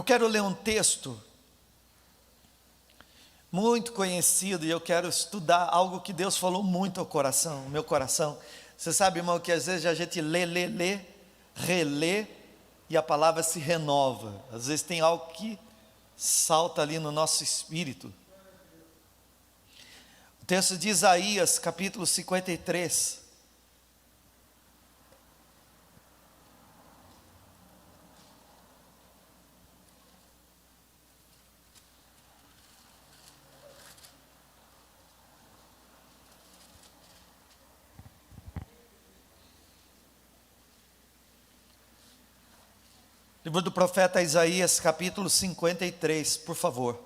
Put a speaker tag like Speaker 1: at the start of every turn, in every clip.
Speaker 1: Eu quero ler um texto muito conhecido e eu quero estudar algo que Deus falou muito ao coração, meu coração. Você sabe, irmão, que às vezes a gente lê, relê e a palavra se renova. Às vezes tem algo que salta ali no nosso espírito. O texto de Isaías, capítulo 53. Livro do profeta Isaías, capítulo 53, por favor.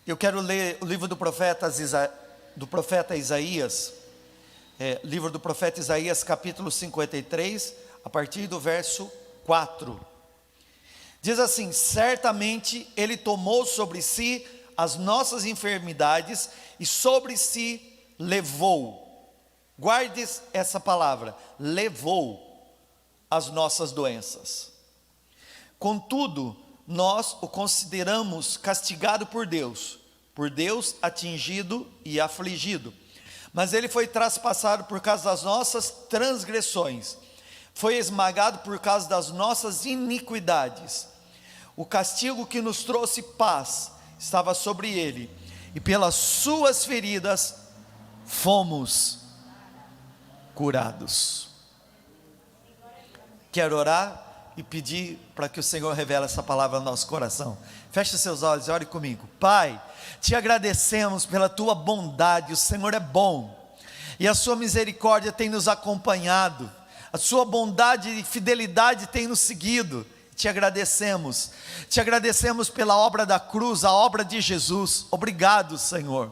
Speaker 1: Eu quero ler o livro do profeta Isaías, livro do profeta Isaías, capítulo 53, a partir do verso 4. Diz assim: certamente Ele tomou sobre si as nossas enfermidades e sobre si levou. Guarde essa palavra, levou as nossas doenças. Contudo, nós o consideramos castigado por Deus atingido e afligido. Mas ele foi traspassado por causa das nossas transgressões, foi esmagado por causa das nossas iniquidades. O castigo que nos trouxe paz estava sobre ele, e pelas suas feridas fomos curados. Quero orar e pedir para que o Senhor revele essa palavra no nosso coração. Feche seus olhos e ore comigo. Pai, te agradecemos pela tua bondade. O Senhor é bom e a sua misericórdia tem nos acompanhado, a sua bondade e fidelidade tem nos seguido. Te agradecemos pela obra da cruz, a obra de Jesus. Obrigado, Senhor.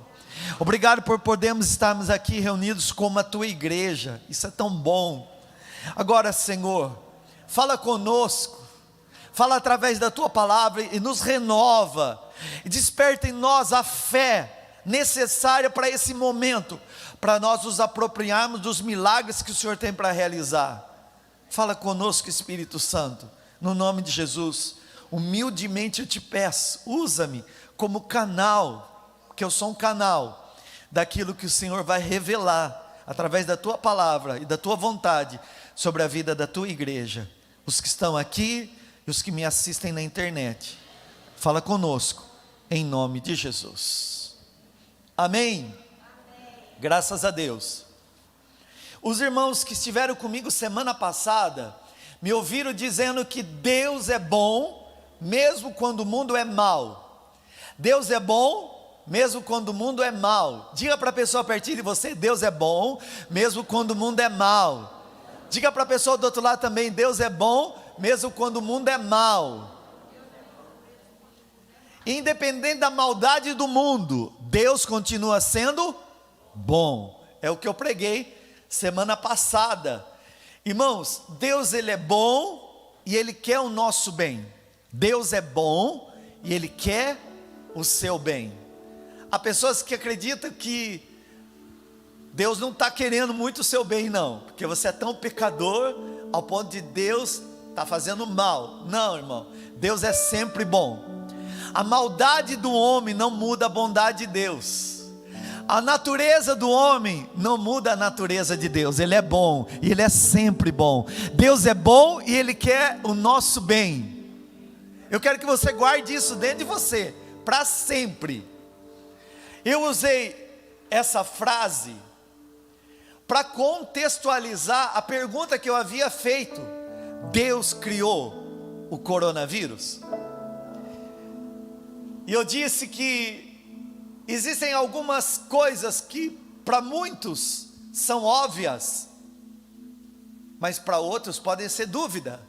Speaker 1: Obrigado por podermos estarmos aqui reunidos como a tua igreja. Isso é tão bom. Agora, Senhor, fala conosco, fala através da tua palavra e nos renova, e desperta em nós a fé necessária para esse momento, para nós nos apropriarmos dos milagres que o Senhor tem para realizar. Fala conosco, Espírito Santo, no nome de Jesus. Humildemente eu te peço, usa-me como canal, porque eu sou um canal daquilo que o Senhor vai revelar através da tua palavra e da tua vontade sobre a vida da tua igreja, os que estão aqui e os que me assistem na internet. Fala conosco, em nome de Jesus. Amém? Graças a Deus. Os irmãos que estiveram comigo semana passada me ouviram dizendo que Deus é bom mesmo quando o mundo é mau. Deus é bom mesmo quando o mundo é mau. Diga para a pessoa pertinho de você: Deus é bom mesmo quando o mundo é mau. Diga para a pessoa do outro lado também: Deus é bom mesmo quando o mundo é mau. Independente da maldade do mundo, Deus continua sendo bom. É o que eu preguei semana passada. Irmãos, Deus ele é bom e Ele quer o nosso bem. Deus é bom e Ele quer o seu bem. Há pessoas que acreditam que Deus não está querendo muito o seu bem, não, porque você é tão pecador ao ponto de Deus estar fazendo mal. Não, irmão, Deus é sempre bom. A maldade do homem não muda a bondade de Deus. A natureza do homem não muda a natureza de Deus. Ele é bom e Ele é sempre bom. Deus é bom e Ele quer o nosso bem. Eu quero que você guarde isso dentro de você, para sempre. Eu usei essa frase para contextualizar a pergunta que eu havia feito: Deus criou o coronavírus? E eu disse que existem algumas coisas que para muitos são óbvias, mas para outros podem ser dúvida.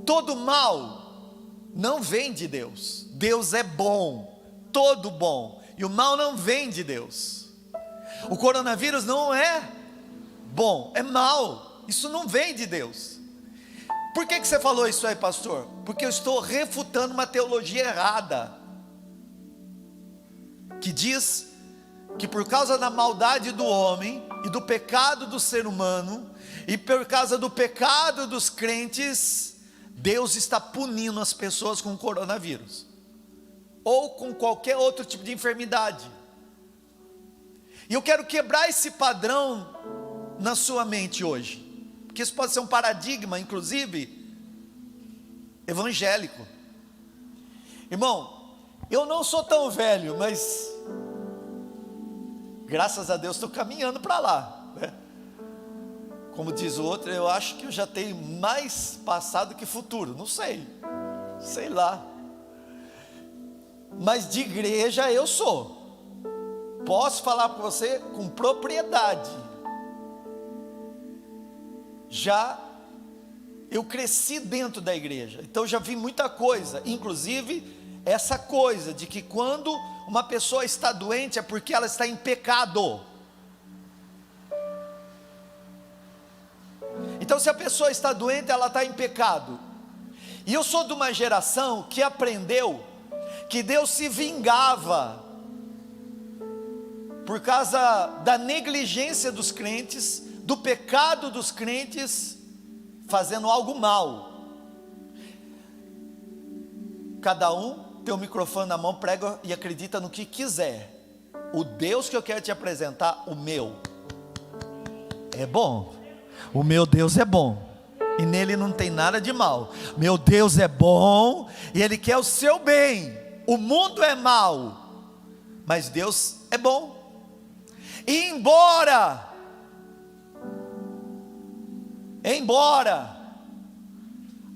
Speaker 1: Todo mal não vem de Deus. Deus é bom, todo bom, e o mal não vem de Deus. O coronavírus não é bom, é mal, isso não vem de Deus. Por que você falou isso aí, pastor? Porque eu estou refutando uma teologia errada, que diz que por causa da maldade do homem, e do pecado do ser humano, e por causa do pecado dos crentes, Deus está punindo as pessoas com coronavírus, ou com qualquer outro tipo de enfermidade. E eu quero quebrar esse padrão na sua mente hoje, porque isso pode ser um paradigma, inclusive, evangélico. Irmão, eu não sou tão velho, mas graças a Deus estou caminhando para lá, né? Como diz o outro, eu acho que eu já tenho mais passado que futuro, não sei, sei lá. Mas de igreja eu sou, posso falar para você com propriedade. Já eu cresci dentro da igreja, então já vi muita coisa, inclusive essa coisa de que quando uma pessoa está doente é porque ela está em pecado. Então se a pessoa está doente, ela está em pecado. E eu sou de uma geração que aprendeu que Deus se vingava por causa da negligência dos crentes, do pecado dos crentes, fazendo algo mal. Cada um tem o microfone na mão, prega e acredita no que quiser. O Deus que eu quero te apresentar, o meu, é bom. O meu Deus é bom, e nele não tem nada de mal. Meu Deus é bom, e Ele quer o seu bem. O mundo é mau, mas Deus é bom. E embora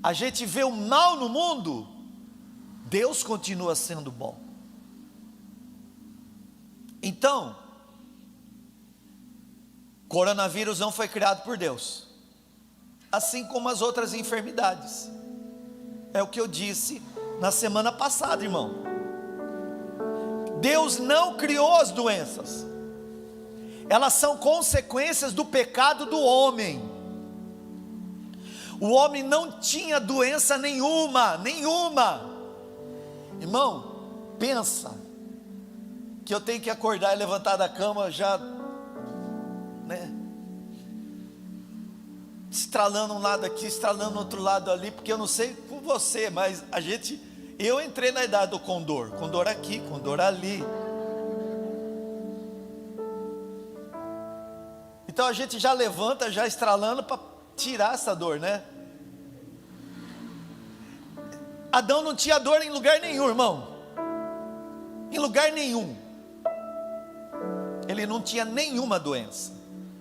Speaker 1: a gente vê o mal no mundo, Deus continua sendo bom. Então, coronavírus não foi criado por Deus, assim como as outras enfermidades. É o que eu disse na semana passada, irmão. Deus não criou as doenças, elas são consequências do pecado do homem. O homem não tinha doença nenhuma. Irmão, pensa que eu tenho que acordar e levantar da cama já, né, estralando um lado aqui, estralando o outro lado ali, porque eu não sei com você, mas eu entrei na idade do condor aqui, condor ali. Então a gente já levanta, já estralando para tirar essa dor, né? Adão não tinha dor em lugar nenhum, irmão, em lugar nenhum. Ele não tinha nenhuma doença,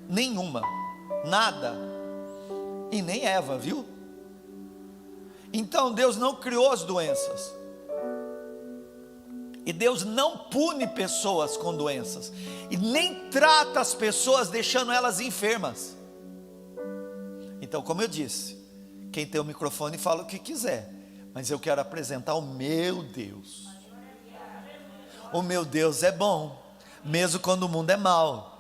Speaker 1: nenhuma, nada. E nem Eva, viu? Então Deus não criou as doenças, e Deus não pune pessoas com doenças, e nem trata as pessoas deixando elas enfermas. Então, como eu disse, quem tem o microfone fala o que quiser, mas eu quero apresentar o meu Deus. O meu Deus é bom, mesmo quando o mundo é mau.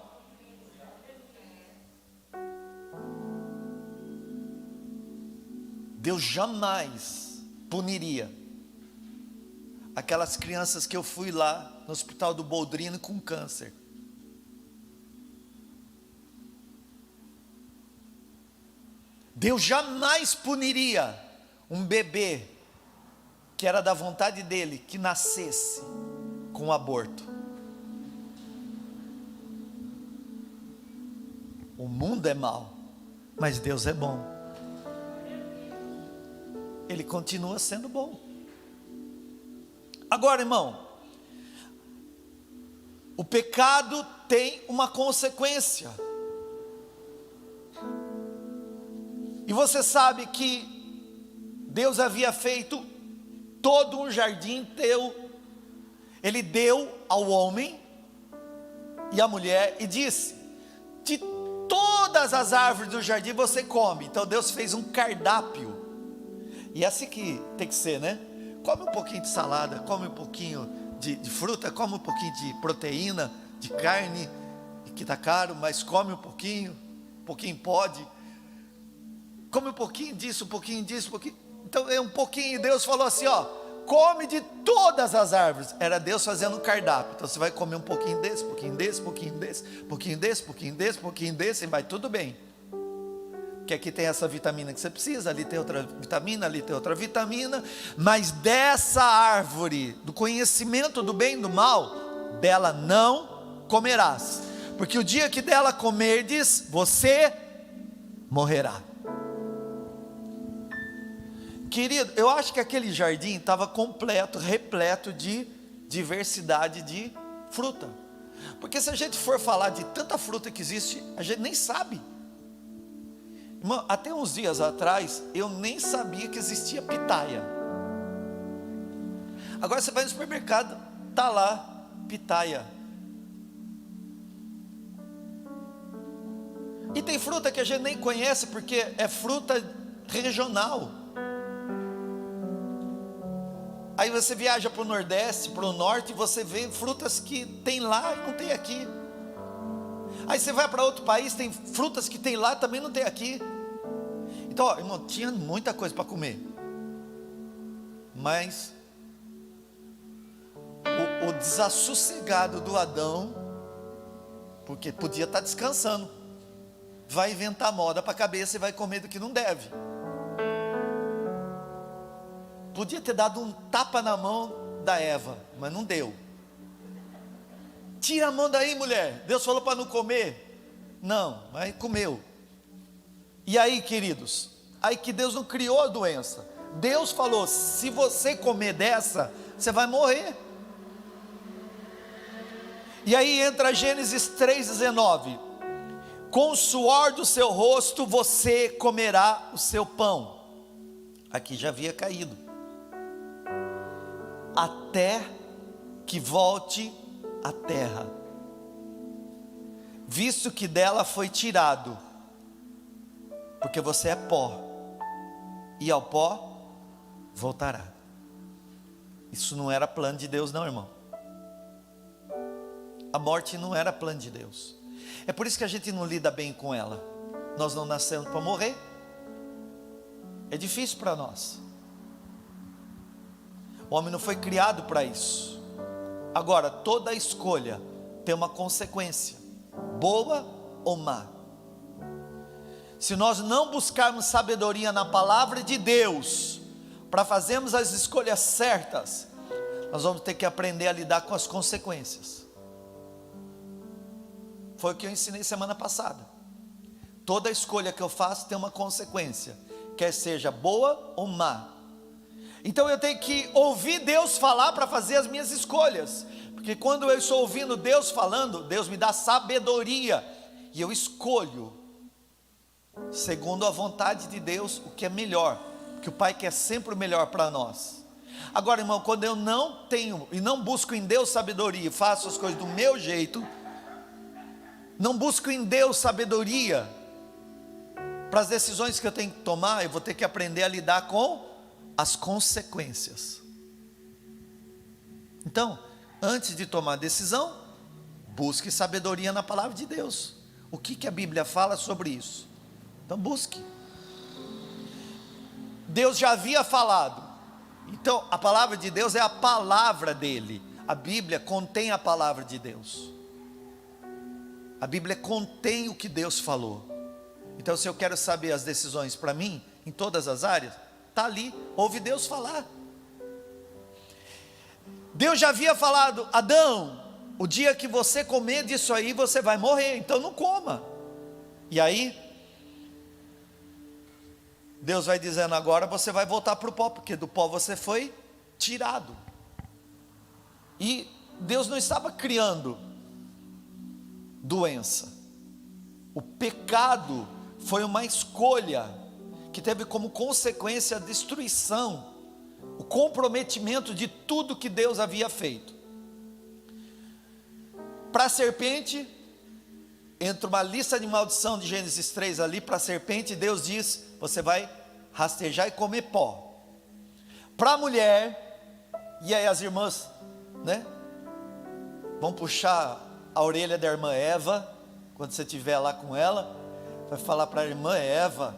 Speaker 1: Deus jamais puniria aquelas crianças que eu fui lá no hospital do Boldrino com câncer. Deus jamais puniria um bebê que era da vontade dele, que nascesse com aborto. O mundo é mau, mas Deus é bom. Ele continua sendo bom. Agora, irmão, o pecado tem uma consequência. E você sabe que Deus havia feito todo um jardim teu. Ele deu ao homem e à mulher e disse: de todas as árvores do jardim você come. Então Deus fez um cardápio. E é assim que tem que ser, né? Come um pouquinho de salada, come um pouquinho de fruta, come um pouquinho de proteína, de carne, que está caro, mas come um pouquinho pode. Come um pouquinho disso, um pouquinho disso, um pouquinho. Então é um pouquinho, e Deus falou assim, ó, come de todas as árvores. Era Deus fazendo um cardápio. Então você vai comer um pouquinho desse, um pouquinho desse, um pouquinho desse, um pouquinho desse, um pouquinho desse, um pouquinho desse, e vai tudo bem. Porque aqui tem essa vitamina que você precisa, ali tem outra vitamina, ali tem outra vitamina, mas dessa árvore, do conhecimento do bem e do mal, dela não comerás, porque o dia que dela comerdes, você morrerá. Querido, eu acho que aquele jardim estava completo, repleto de diversidade de fruta, porque se a gente for falar de tanta fruta que existe, a gente nem sabe. Irmão, até uns dias atrás, eu nem sabia que existia pitaia. Agora você vai no supermercado, está lá, pitaia. E tem fruta que a gente nem conhece, porque é fruta regional. Aí você viaja para o Nordeste, para o Norte, e você vê frutas que tem lá e não tem aqui. Aí você vai para outro país, tem frutas que tem lá e também não tem aqui. Então, ó, irmão, tinha muita coisa para comer. Mas o desassossegado do Adão, porque podia estar descansando, vai inventar moda para a cabeça e vai comer do que não deve. Podia ter dado um tapa na mão da Eva, mas não deu. Tira a mão daí, mulher. Deus falou para não comer. Não, mas comeu. E aí, queridos, aí que Deus não criou a doença. Deus falou, se você comer dessa, você vai morrer. E aí entra Gênesis 3,19. Com o suor do seu rosto você comerá o seu pão. Aqui já havia caído. Até que volte a terra, visto que dela foi tirado, porque você é pó, e ao pó voltará. Isso não era plano de Deus não, irmão. A morte não era plano de Deus. É por isso que a gente não lida bem com ela. Nós não nascemos para morrer. É difícil para nós. O homem não foi criado para isso. Agora, toda escolha tem uma consequência, boa ou má. Se nós não buscarmos sabedoria na palavra de Deus, para fazermos as escolhas certas, nós vamos ter que aprender a lidar com as consequências. Foi o que eu ensinei semana passada. Toda escolha que eu faço tem uma consequência, quer seja boa ou má. Então eu tenho que ouvir Deus falar para fazer as minhas escolhas, porque quando eu estou ouvindo Deus falando, Deus me dá sabedoria, e eu escolho, segundo a vontade de Deus, o que é melhor, porque o Pai quer sempre o melhor para nós. Agora, irmão, quando eu não tenho, e não busco em Deus sabedoria, faço as coisas do meu jeito, não busco em Deus sabedoria, para as decisões que eu tenho que tomar, eu vou ter que aprender a lidar com as consequências. Então, antes de tomar decisão, busque sabedoria na palavra de Deus. O que a Bíblia fala sobre isso? Então busque. Deus já havia falado. Então a palavra de Deus é a palavra dele. A Bíblia contém a palavra de Deus. A Bíblia contém o que Deus falou. Então se eu quero saber as decisões para mim, em todas as áreas, está ali, ouve Deus falar. Deus já havia falado, Adão, o dia que você comer disso aí, você vai morrer, então não coma. E aí, Deus vai dizendo, agora você vai voltar para o pó, porque do pó você foi tirado. E Deus não estava criando doença. O pecado foi uma escolha, que teve como consequência a destruição, o comprometimento de tudo que Deus havia feito. Para a serpente, entra uma lista de maldição de Gênesis 3 ali, para a serpente Deus diz, você vai rastejar e comer pó. Para a mulher, e aí as irmãs né? Vão puxar a orelha da irmã Eva, quando você estiver lá com ela, vai falar para a irmã Eva,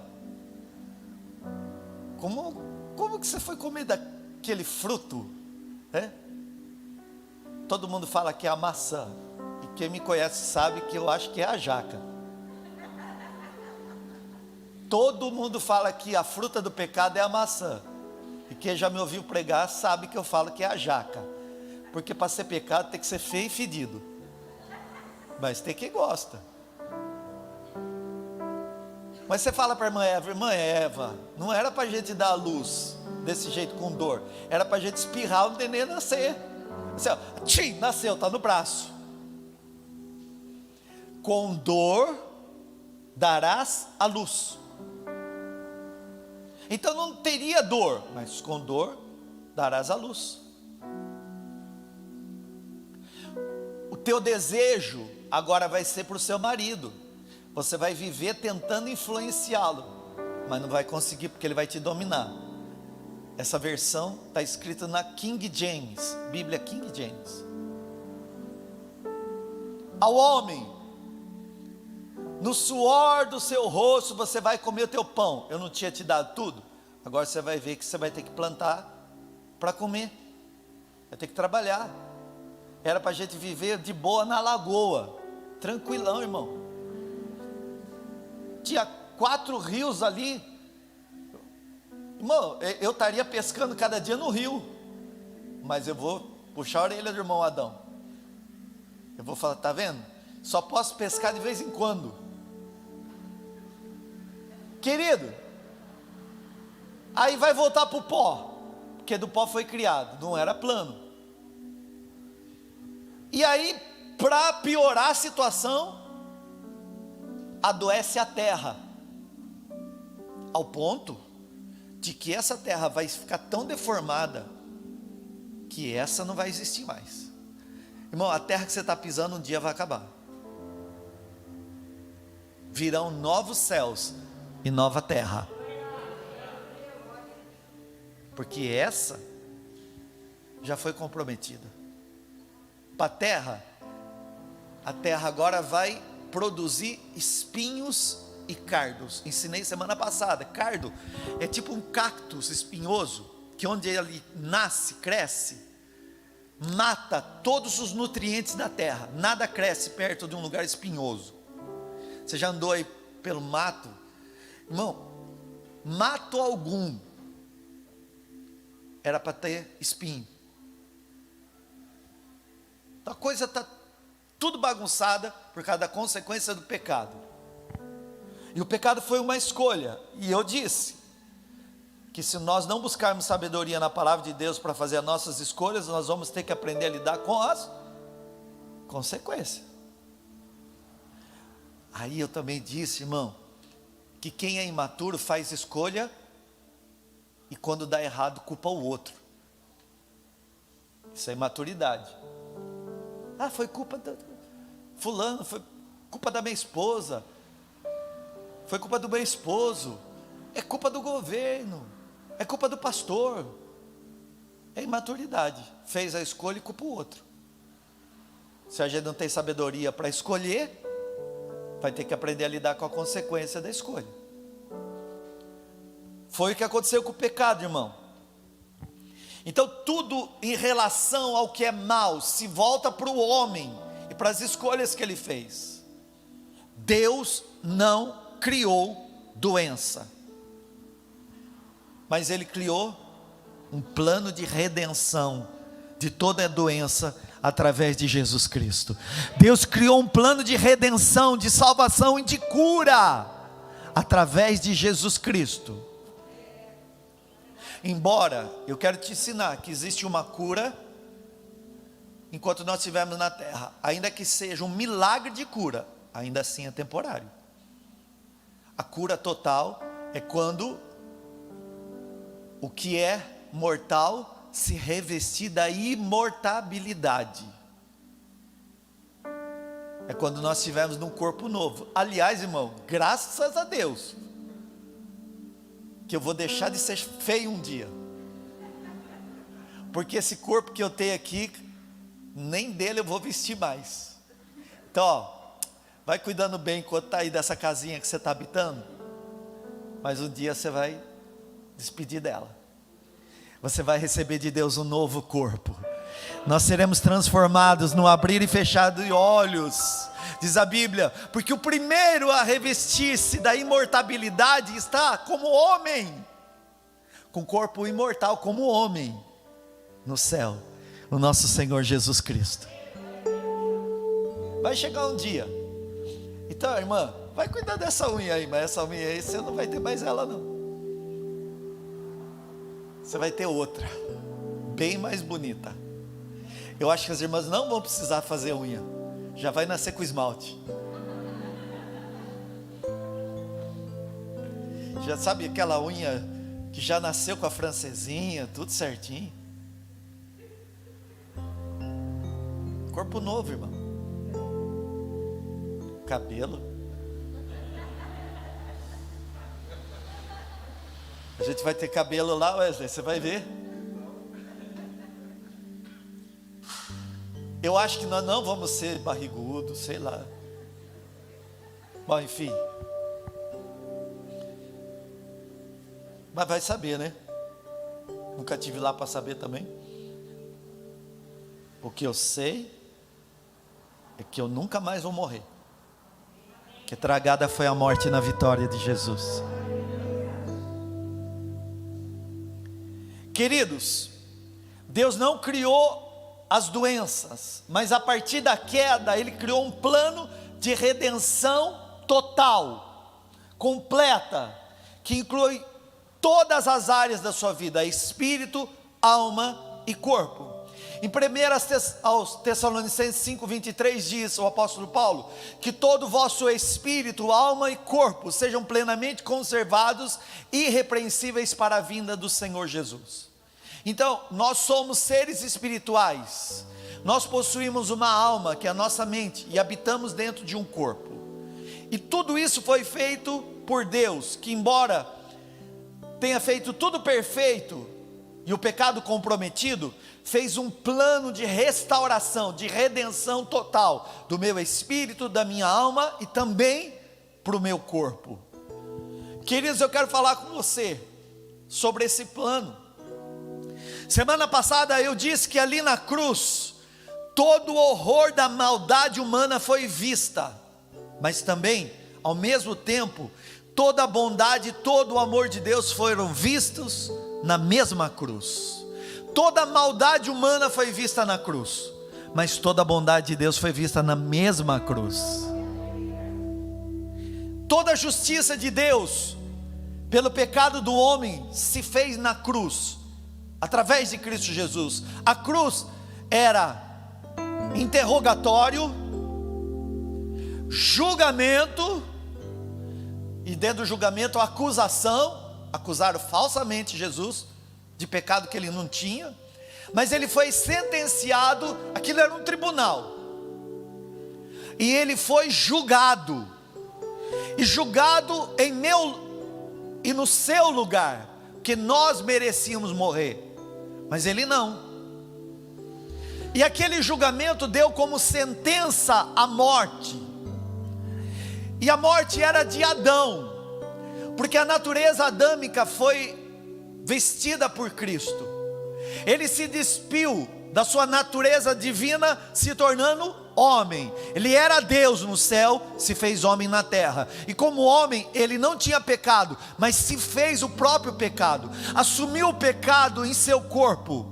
Speaker 1: como que você foi comer daquele fruto, né? Todo mundo fala que é a maçã, e quem me conhece sabe que eu acho que é a jaca. Todo mundo fala que a fruta do pecado é a maçã, e quem já me ouviu pregar sabe que eu falo que é a jaca, porque para ser pecado tem que ser feio e fedido, mas tem quem gosta. Mas você fala para a irmã Eva, não era para a gente dar a luz desse jeito com dor, era para a gente espirrar o neném nascer. Assim, ó, tchim, nasceu, está no braço. Com dor darás a luz. Então não teria dor, mas com dor darás a luz. O teu desejo agora vai ser para o seu marido. Você vai viver tentando influenciá-lo, mas não vai conseguir, porque ele vai te dominar. Essa versão está escrita na King James, Bíblia King James. Ao homem, no suor do seu rosto você vai comer o teu pão. Eu não tinha te dado tudo? Agora você vai ver que você vai ter que plantar para comer, vai ter que trabalhar. Era para a gente viver de boa na lagoa, tranquilão, irmão. Tinha 4 rios ali, irmão, eu estaria pescando cada dia no rio, mas eu vou puxar a orelha do irmão Adão, eu vou falar, tá vendo? Só posso pescar de vez em quando, querido. Aí vai voltar para o pó, porque do pó foi criado, não era plano. E aí, para piorar a situação, adoece a terra, ao ponto de que essa terra vai ficar tão deformada, que essa não vai existir mais. Irmão, a terra que você está pisando um dia vai acabar. Virão novos céus e nova terra, porque essa já foi comprometida. Para a terra agora vai produzir espinhos e cardos. Ensinei semana passada. Cardo é tipo um cactus espinhoso, que onde ele nasce, cresce, mata todos os nutrientes da terra. Nada cresce perto de um lugar espinhoso. Você já andou aí pelo mato? Irmão, mato algum era para ter espinho. Então a coisa está tudo bagunçada por causa da consequência do pecado. E o pecado foi uma escolha. E eu disse que se nós não buscarmos sabedoria na palavra de Deus para fazer as nossas escolhas, nós vamos ter que aprender a lidar com as consequências. Aí eu também disse, irmão, que quem é imaturo faz escolha e quando dá errado culpa o outro. Isso é imaturidade. Ah, foi culpa da fulano, foi culpa da minha esposa, foi culpa do meu esposo, é culpa do governo, é culpa do pastor. É imaturidade. Fez a escolha e culpa o outro. Se a gente não tem sabedoria para escolher, vai ter que aprender a lidar com a consequência da escolha. Foi o que aconteceu com o pecado, irmão. Então tudo em relação ao que é mal se volta para o homem e para as escolhas que ele fez. Deus não criou doença, mas ele criou um plano de redenção de toda a doença através de Jesus Cristo. Deus criou um plano de redenção, de salvação e de cura através de Jesus Cristo. Embora eu quero te ensinar que existe uma cura enquanto nós estivermos na terra, ainda que seja um milagre de cura, ainda assim é temporário. A cura total é quando o que é mortal se revestir da imortabilidade. É quando nós estivermos num corpo novo. Aliás, irmão, graças a Deus que eu vou deixar de ser feio um dia, porque esse corpo que eu tenho aqui nem dele eu vou vestir mais. Então, ó, vai cuidando bem enquanto está aí dessa casinha que você está habitando, mas um dia você vai despedir dela. Você vai receber de Deus um novo corpo. Nós seremos transformados no abrir e fechar de olhos, diz a Bíblia, porque o primeiro a revestir-se da imortalidade está como homem, com corpo imortal como homem, no céu, o nosso Senhor Jesus Cristo. Vai chegar um dia. Então, irmã, vai cuidar dessa unha aí, mas essa unha aí você não vai ter mais ela não. Você vai ter outra, bem mais bonita. Eu acho que as irmãs não vão precisar fazer unha, já vai nascer com esmalte. Já sabe aquela unha que já nasceu com a francesinha, tudo certinho. Corpo novo, irmão. Cabelo. A gente vai ter cabelo lá, Wesley, você vai ver. Eu acho que nós não vamos ser barrigudos, sei lá. Bom, enfim. Mas vai saber, né? Nunca tive lá para saber também. O que eu sei é que eu nunca mais vou morrer. Que tragada foi a morte na vitória de Jesus. Queridos, Deus não criou as doenças, mas a partir da queda Ele criou um plano de redenção total, completa, que inclui todas as áreas da sua vida: espírito, alma e corpo. Em 1 aos Tessalonicenses 5:23 diz o apóstolo Paulo, que todo o vosso espírito, alma e corpo sejam plenamente conservados e irrepreensíveis para a vinda do Senhor Jesus. Então, nós somos seres espirituais, nós possuímos uma alma que é a nossa mente e habitamos dentro de um corpo, e tudo isso foi feito por Deus, que embora tenha feito tudo perfeito, e o pecado comprometido, fez um plano de restauração, de redenção total, do meu espírito, da minha alma, e também para o meu corpo. Queridos, eu quero falar com você, sobre esse plano. Semana passada eu disse que ali na cruz, todo o horror da maldade humana foi vista, mas também, ao mesmo tempo, toda a bondade, todo o amor de Deus foram vistos na mesma cruz. Toda a maldade humana foi vista na cruz, mas toda a bondade de Deus foi vista na mesma cruz. Toda a justiça de Deus, pelo pecado do homem, se fez na cruz, através de Cristo Jesus. A cruz era interrogatório, julgamento, e dentro do julgamento, acusação. Acusaram falsamente Jesus de pecado que ele não tinha, mas ele foi sentenciado. Aquilo era um tribunal, e ele foi julgado, e julgado em meu e no seu lugar, que nós merecíamos morrer, mas ele não. E aquele julgamento deu como sentença a morte, e a morte era de Adão, porque a natureza adâmica foi vestida por Cristo. Ele se despiu da sua natureza divina, se tornando homem. Ele era Deus no céu, se fez homem na terra, e como homem ele não tinha pecado, mas se fez o próprio pecado, assumiu o pecado em seu corpo,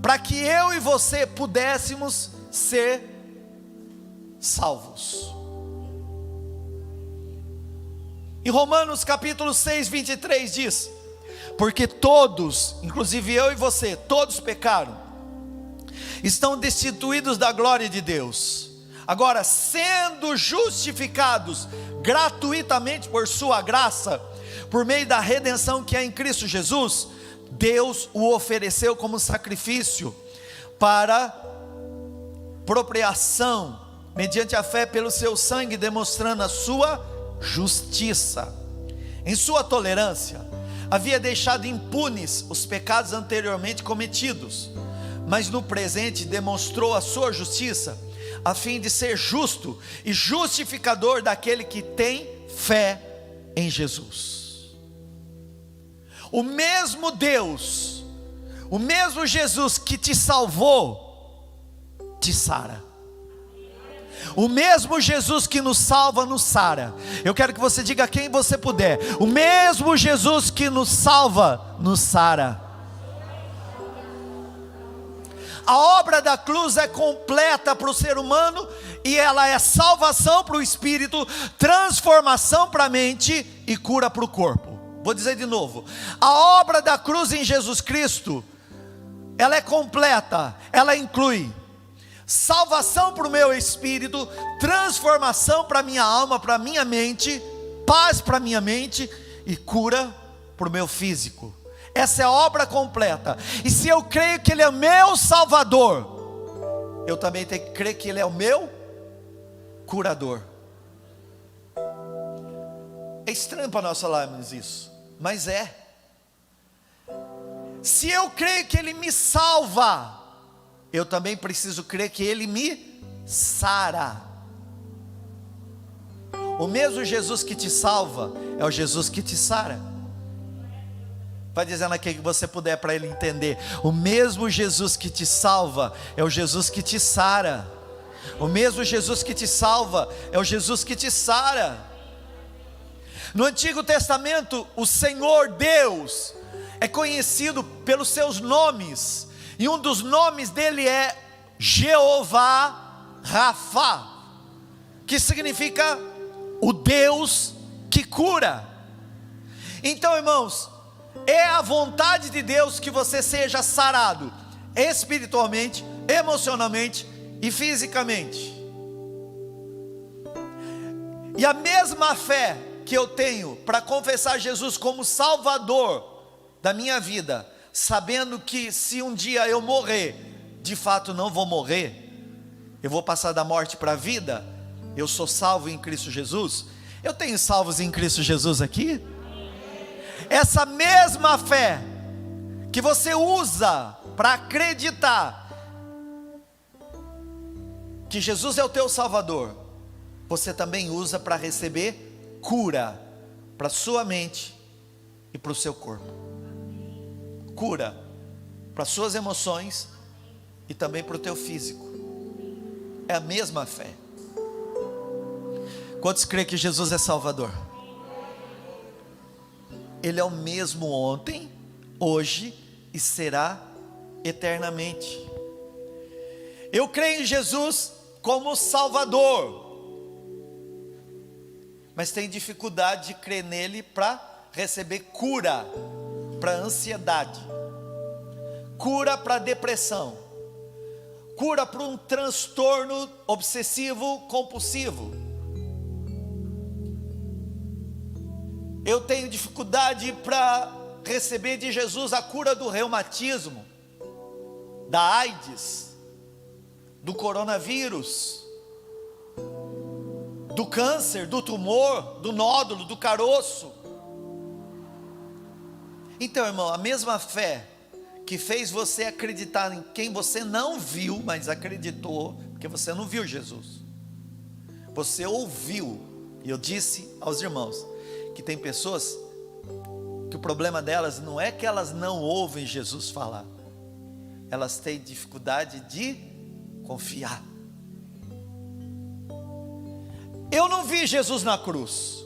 Speaker 1: para que eu e você pudéssemos ser salvos. Em Romanos capítulo 6, 23 diz: porque todos, inclusive eu e você, todos pecaram, estão destituídos da glória de Deus. Agora, sendo justificados gratuitamente por sua graça, por meio da redenção que é em Cristo Jesus, Deus o ofereceu como sacrifício para propriação, mediante a fé pelo seu sangue, demonstrando a sua justiça. Em sua tolerância, havia deixado impunes os pecados anteriormente cometidos, mas no presente demonstrou a sua justiça, a fim de ser justo e justificador daquele que tem fé em Jesus. O mesmo Deus, o mesmo Jesus que te salvou, te sara. O mesmo Jesus que nos salva, nos sara. Eu quero que você diga a quem você puder: o mesmo Jesus que nos salva, nos sara. A obra da cruz é completa para o ser humano, e ela é salvação para o espírito, transformação para a mente e cura para o corpo. Vou dizer de novo: a obra da cruz em Jesus Cristo, ela é completa, ela inclui salvação para o meu espírito, transformação para a minha alma, para a minha mente, paz para a minha mente e cura para o meu físico. Essa é a obra completa. E se eu creio que Ele é o meu Salvador, eu também tenho que crer que Ele é o meu curador. É estranho para nós falarmos isso, mas é. Se eu creio que Ele me salva, eu também preciso crer que Ele me sara. O mesmo Jesus que te salva é o Jesus que te sara. Vai dizendo aqui que você puder para ele entender. O mesmo Jesus que te salva é o Jesus que te sara. O mesmo Jesus que te salva é o Jesus que te sara. No Antigo Testamento, o Senhor Deus é conhecido pelos seus nomes, e um dos nomes dele é Jeová Rafa, que significa o Deus que cura. Então, irmãos, é a vontade de Deus que você seja sarado espiritualmente, emocionalmente e fisicamente. E a mesma fé que eu tenho para confessar Jesus como Salvador da minha vida, sabendo que se um dia eu morrer, de fato não vou morrer, eu vou passar da morte para a vida, eu sou salvo em Cristo Jesus. Eu tenho salvos em Cristo Jesus aqui? Essa mesma fé que você usa para acreditar que Jesus é o teu Salvador, você também usa para receber cura para a sua mente e para o seu corpo. Cura para as suas emoções e também para o teu físico. É a mesma fé. Quantos creem que Jesus é Salvador? Ele é o mesmo ontem, hoje e será eternamente. Eu creio em Jesus como Salvador, mas tenho dificuldade de crer nele para receber cura para ansiedade, cura para depressão, cura para um transtorno obsessivo compulsivo. Eu tenho dificuldade para receber de Jesus a cura do reumatismo, da AIDS, do coronavírus, do câncer, do tumor, do nódulo, do caroço. Então, irmão, a mesma fé que fez você acreditar em quem você não viu, mas acreditou, porque você não viu Jesus, você ouviu. E eu disse aos irmãos que tem pessoas que o problema delas não é que elas não ouvem Jesus falar, elas têm dificuldade de confiar. Eu não vi Jesus na cruz,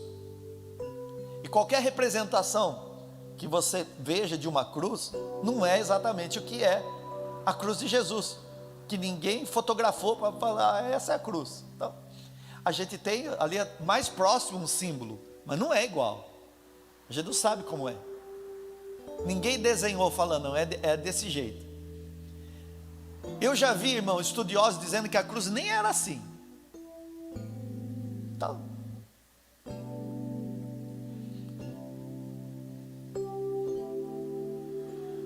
Speaker 1: e qualquer representação que você veja de uma cruz não é exatamente o que é a cruz de Jesus, que ninguém fotografou para falar, essa é a cruz. Então, a gente tem ali mais próximo um símbolo, mas não é igual. A gente não sabe como é. Ninguém desenhou falando, não, é desse jeito. Eu já vi, irmão, estudiosos dizendo que a cruz nem era assim. Então,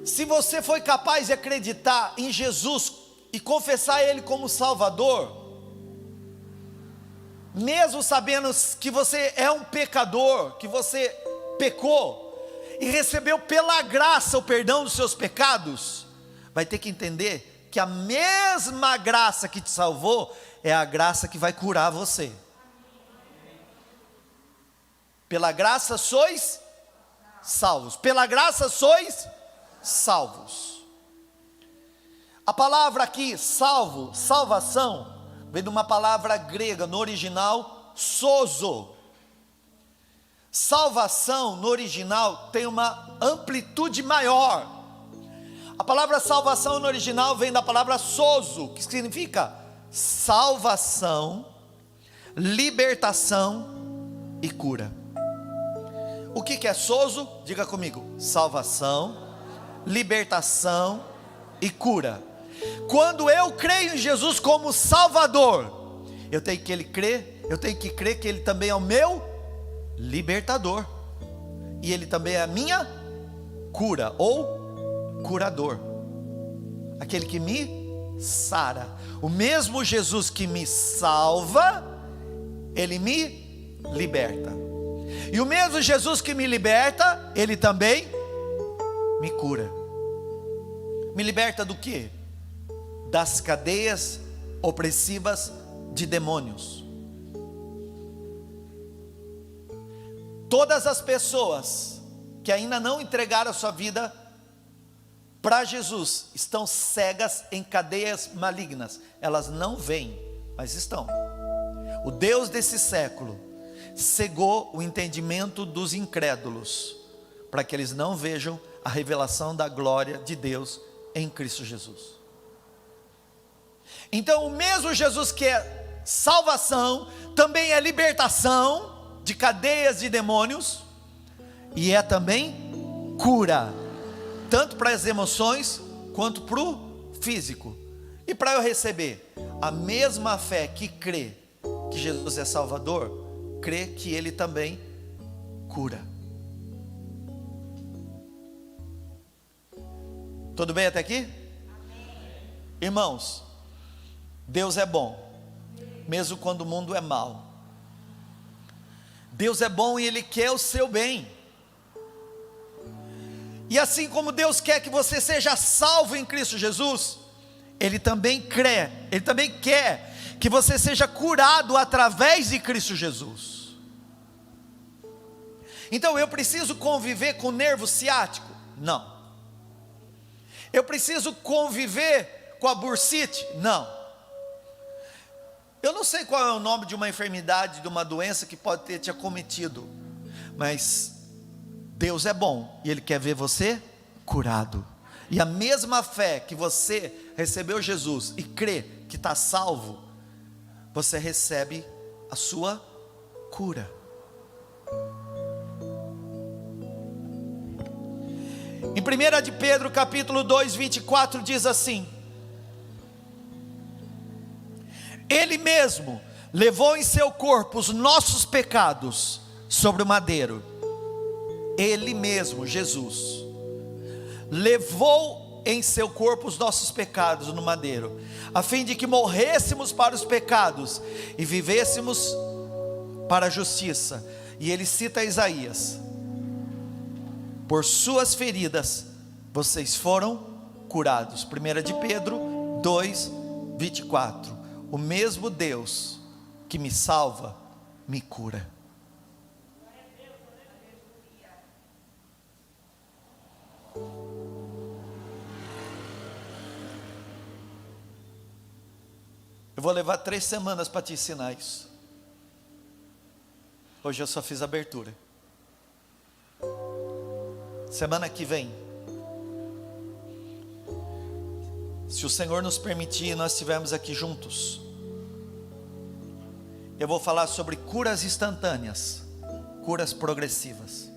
Speaker 1: se você foi capaz de acreditar em Jesus e confessar Ele como Salvador, mesmo sabendo que você é um pecador, que você pecou e recebeu pela graça o perdão dos seus pecados, vai ter que entender que a mesma graça que te salvou é a graça que vai curar você. Pela graça sois salvos. Pela graça sois salvos. A palavra aqui, salvo, salvação, vem de uma palavra grega, no original, sozo. Salvação, no original, tem uma amplitude maior. A palavra salvação, no original, vem da palavra sozo, que significa salvação, libertação e cura. O que é sozo? Diga comigo: salvação, libertação e cura. Quando eu creio em Jesus como Salvador, eu tenho que crer que Ele também é o meu libertador, e Ele também é a minha cura, ou curador, aquele que me sara. O mesmo Jesus que me salva, Ele me liberta, e o mesmo Jesus que me liberta, Ele também me cura. Me liberta do quê? Das cadeias opressivas de demônios. Todas as pessoas que ainda não entregaram a sua vida para Jesus estão cegas em cadeias malignas. Elas não veem, mas estão. O Deus desse século cegou o entendimento dos incrédulos, para que eles não vejam a revelação da glória de Deus em Cristo Jesus. Então o mesmo Jesus que é salvação, também é libertação de cadeias de demônios, e é também cura, tanto para as emoções, quanto para o físico. E para eu receber a mesma fé que crê que Jesus é Salvador, crê que Ele também cura. Tudo bem até aqui? Amém. Irmãos, Deus é bom, mesmo quando o mundo é mau. Deus é bom e Ele quer o seu bem. E assim como Deus quer que você seja salvo em Cristo Jesus, Ele também quer que você seja curado através de Cristo Jesus. Então eu preciso conviver com nervo ciático? Não. Eu preciso conviver com a bursite? Não. Eu não sei qual é o nome de uma enfermidade, de uma doença que pode ter te acometido, mas Deus é bom e Ele quer ver você curado. E a mesma fé que você recebeu Jesus e crê que está salvo, você recebe a sua cura. Em 1 de Pedro capítulo 2, 24 diz assim: Ele mesmo levou em seu corpo os nossos pecados sobre o madeiro. Ele mesmo, Jesus, levou em seu corpo os nossos pecados no madeiro, a fim de que morrêssemos para os pecados e vivêssemos para a justiça. E ele cita Isaías: por suas feridas vocês foram curados. 1 de Pedro 2, 24. O mesmo Deus que me salva, me cura. Eu vou levar 3 semanas para te ensinar isso. Hoje eu só fiz a abertura. Semana que vem, se o Senhor nos permitir e nós estivermos aqui juntos, eu vou falar sobre curas instantâneas, curas progressivas.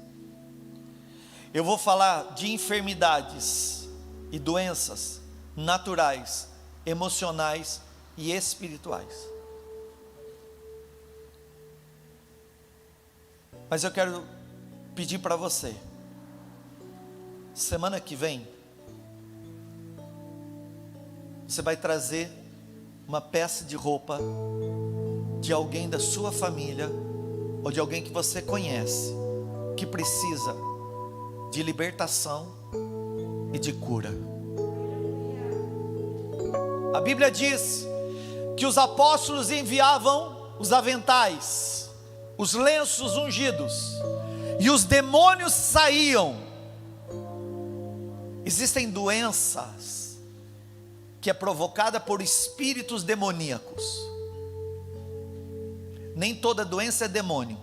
Speaker 1: Eu vou falar de enfermidades e doenças naturais, emocionais e espirituais. Mas eu quero pedir para você, semana que vem, você vai trazer uma peça de roupa de alguém da sua família, ou de alguém que você conhece, que precisa de libertação e de cura. A Bíblia diz que os apóstolos enviavam os aventais, os lenços ungidos, e os demônios saíam. Existem doenças que é provocada por espíritos demoníacos. Nem toda doença é demônio,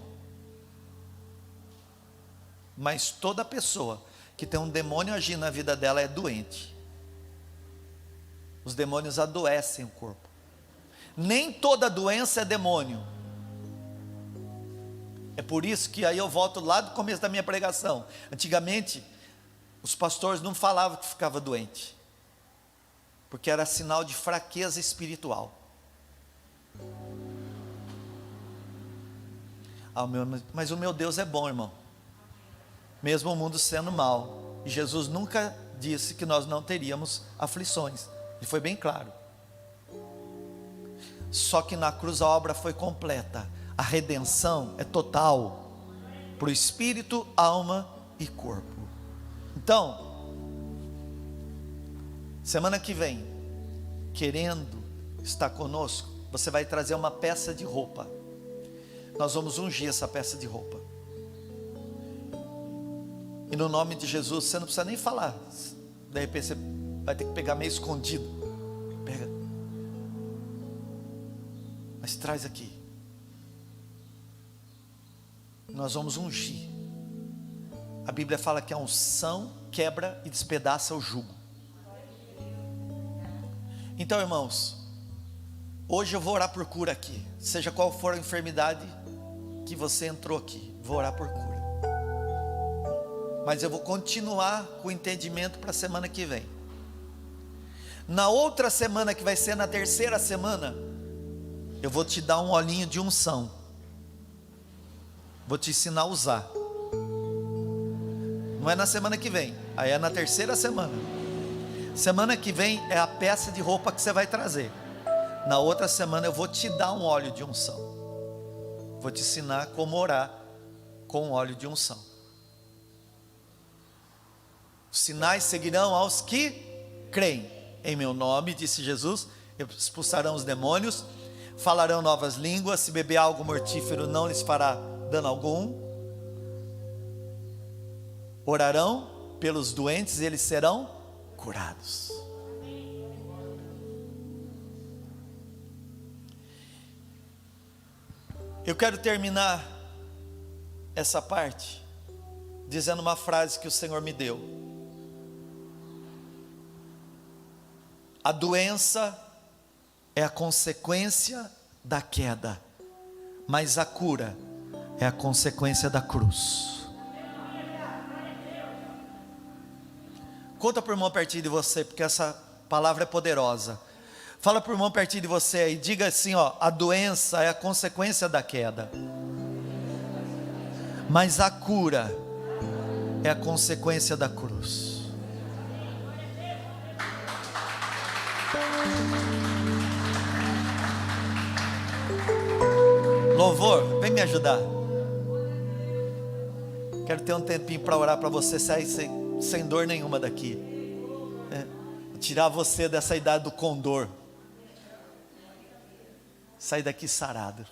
Speaker 1: mas toda pessoa que tem um demônio agindo na vida dela é doente. Os demônios adoecem o corpo. Nem toda doença é demônio. É por isso que aí eu volto lá do começo da minha pregação. Antigamente, os pastores não falavam que ficava doente, porque era sinal de fraqueza espiritual. Mas o meu Deus é bom, irmão. Mesmo o mundo sendo mal. E Jesus nunca disse que nós não teríamos aflições. Ele foi bem claro. Só que na cruz a obra foi completa. A redenção é total, para o espírito, alma e corpo. Então, semana que vem, querendo estar conosco, você vai trazer uma peça de roupa. Nós vamos ungir essa peça de roupa. E no nome de Jesus, você não precisa nem falar. De repente você vai ter que pegar meio escondido. Pega. Mas traz aqui. Nós vamos ungir. A Bíblia fala que a unção quebra e despedaça o jugo. Então, irmãos, hoje eu vou orar por cura aqui. Seja qual for a enfermidade que você entrou aqui, vou orar por cura. Mas eu vou continuar com o entendimento para a semana que vem. Na outra semana, que vai ser na terceira semana, eu vou te dar um olhinho de unção. Vou te ensinar a usar. Não é na semana que vem, aí é na terceira semana. Semana que vem é a peça de roupa que você vai trazer. Na outra semana eu vou te dar um óleo de unção. Vou te ensinar como orar com óleo de unção. Os sinais seguirão aos que creem. Em meu nome, disse Jesus, expulsarão os demônios, falarão novas línguas, se beber algo mortífero não lhes fará dano algum. Orarão pelos doentes e eles serão curados. Eu quero terminar essa parte dizendo uma frase que o Senhor me deu. A doença é a consequência da queda, mas a cura é a consequência da cruz. Conta para o irmão pertinho de você, porque essa palavra é poderosa. Fala para o irmão pertinho de você e diga assim, ó: a doença é a consequência da queda, mas a cura é a consequência da cruz. Louvor, vem me ajudar. Quero ter um tempinho para orar para você sair sem dor nenhuma daqui. Tirar você dessa idade do condor. Sair daqui sarado.